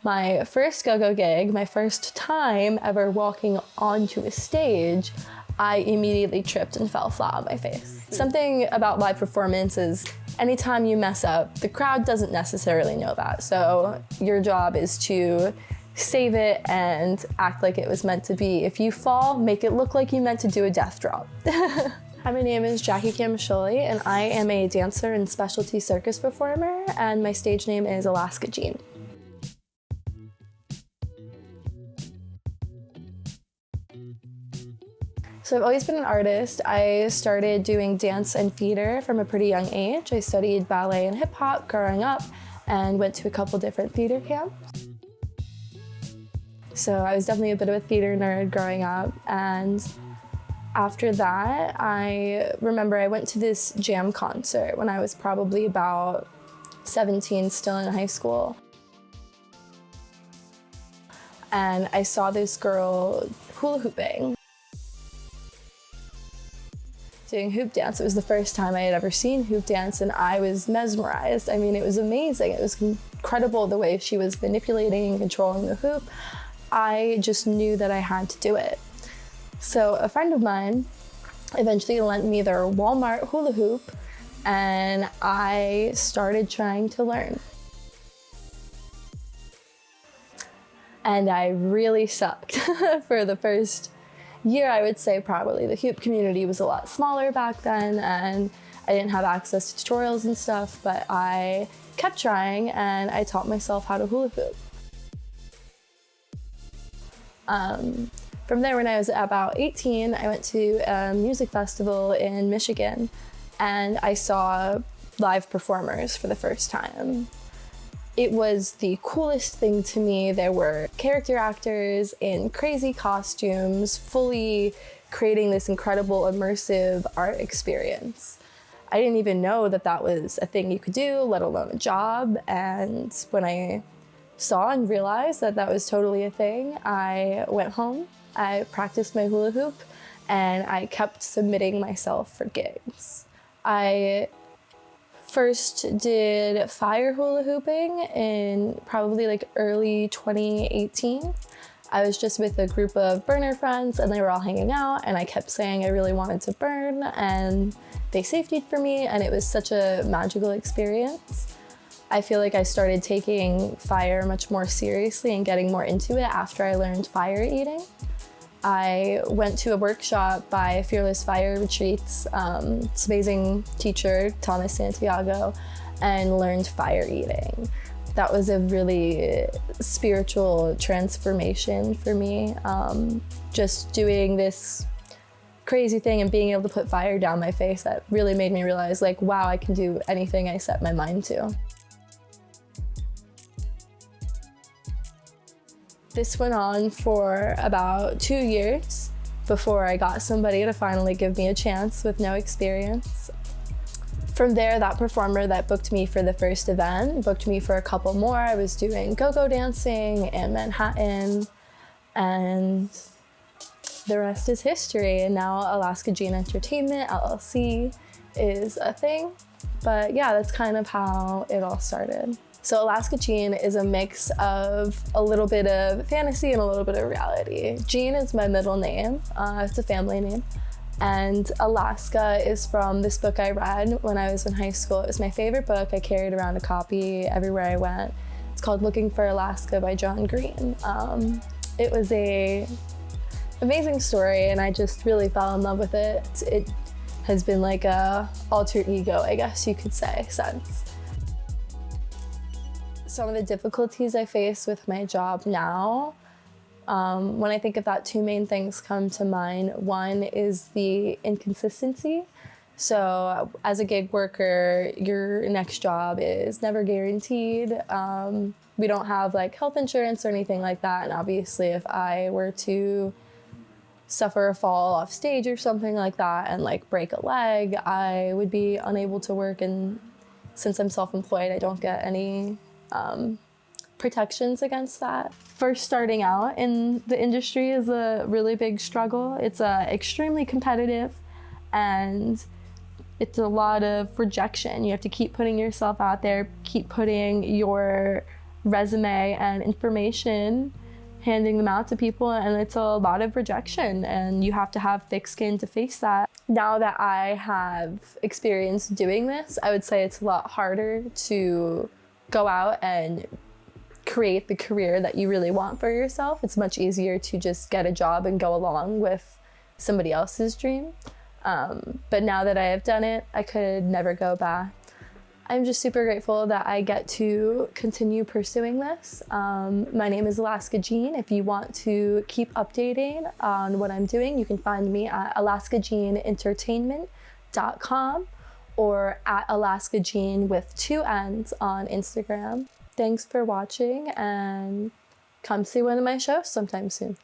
My first go-go gig, my first time ever walking onto a stage, I immediately tripped and fell flat on my face. Something about live performance is anytime you mess up, the crowd doesn't necessarily know that. So your job is to save it and act like it was meant to be. If you fall, make it look like you meant to do a death drop. Hi, my name is Jackie Camasholi, and I am a dancer and specialty circus performer, and my stage name is Alaska Jeann. So I've always been an artist. I started doing dance and theater from a pretty young age. I studied ballet and hip hop growing up and went to a couple different theater camps. So I was definitely a bit of a theater nerd growing up, and after that, I remember I went to this jam concert when I was probably about 17, still in high school. And I saw this girl hula hooping, doing hoop dance. It was the first time I had ever seen hoop dance, and I was mesmerized. I mean, it was amazing. It was incredible the way she was manipulating and controlling the hoop. I just knew that I had to do it. So a friend of mine eventually lent me their Walmart hula hoop, and I started trying to learn. And I really sucked for the first year. I would say probably the hoop community was a lot smaller back then, and I didn't have access to tutorials and stuff, but I kept trying and I taught myself how to hula hoop. From there, when I was about 18, I went to a music festival in Michigan, and I saw live performers for the first time. It was the coolest thing to me. There were character actors in crazy costumes, fully creating this incredible immersive art experience. I didn't even know that that was a thing you could do, let alone a job. And when I saw and realized that that was totally a thing, I went home, I practiced my hula hoop, and I kept submitting myself for gigs. I first did fire hula hooping in probably like early 2018. I was just with a group of burner friends, and they were all hanging out, and I kept saying I really wanted to burn, and they safetied for me, and it was such a magical experience. I feel like I started taking fire much more seriously and getting more into it after I learned fire eating. I went to a workshop by Fearless Fire Retreats. It's amazing teacher, Thomas Santiago, and learned fire eating. That was a really spiritual transformation for me. Just doing this crazy thing and being able to put fire down my face, that really made me realize, like, wow, I can do anything I set my mind to. This went on for about 2 years before I got somebody to finally give me a chance with no experience. From there, that performer that booked me for the first event booked me for a couple more. I was doing go-go dancing in Manhattan, and the rest is history. And now Alaska Jeann Entertainment, LLC, is a thing. But yeah, that's kind of how it all started. So Alaska Jeann is a mix of a little bit of fantasy and a little bit of reality. Jeann is my middle name, it's a family name. And Alaska is from this book I read when I was in high school. It was my favorite book. I carried around a copy everywhere I went. It's called Looking for Alaska by John Green. It was a amazing story, and I just really fell in love with it. It has been like a alter ego, I guess you could say, since. Some of the difficulties I face with my job now, when I think of that, two main things come to mind. One is the inconsistency. So as a gig worker, your next job is never guaranteed. We don't have like health insurance or anything like that. And obviously if I were to suffer a fall off stage or something like that and like break a leg, I would be unable to work. And since I'm self-employed, I don't get any protections against that. First starting out in the industry is a really big struggle. It's extremely competitive, and it's a lot of rejection. You have to keep putting yourself out there, keep putting your resume and information, handing them out to people, and it's a lot of rejection, and you have to have thick skin to face that. Now that I have experience doing this, I would say it's a lot harder to go out and create the career that you really want for yourself. It's much easier to just get a job and go along with somebody else's dream. But now that I have done it, I could never go back. I'm just super grateful that I get to continue pursuing this. My name is Alaska Jeann. If you want to keep updating on what I'm doing, you can find me at alaskajeannentertainment.com or at Alaska Jeann with 2 N's on Instagram. Thanks for watching, and come see one of my shows sometime soon.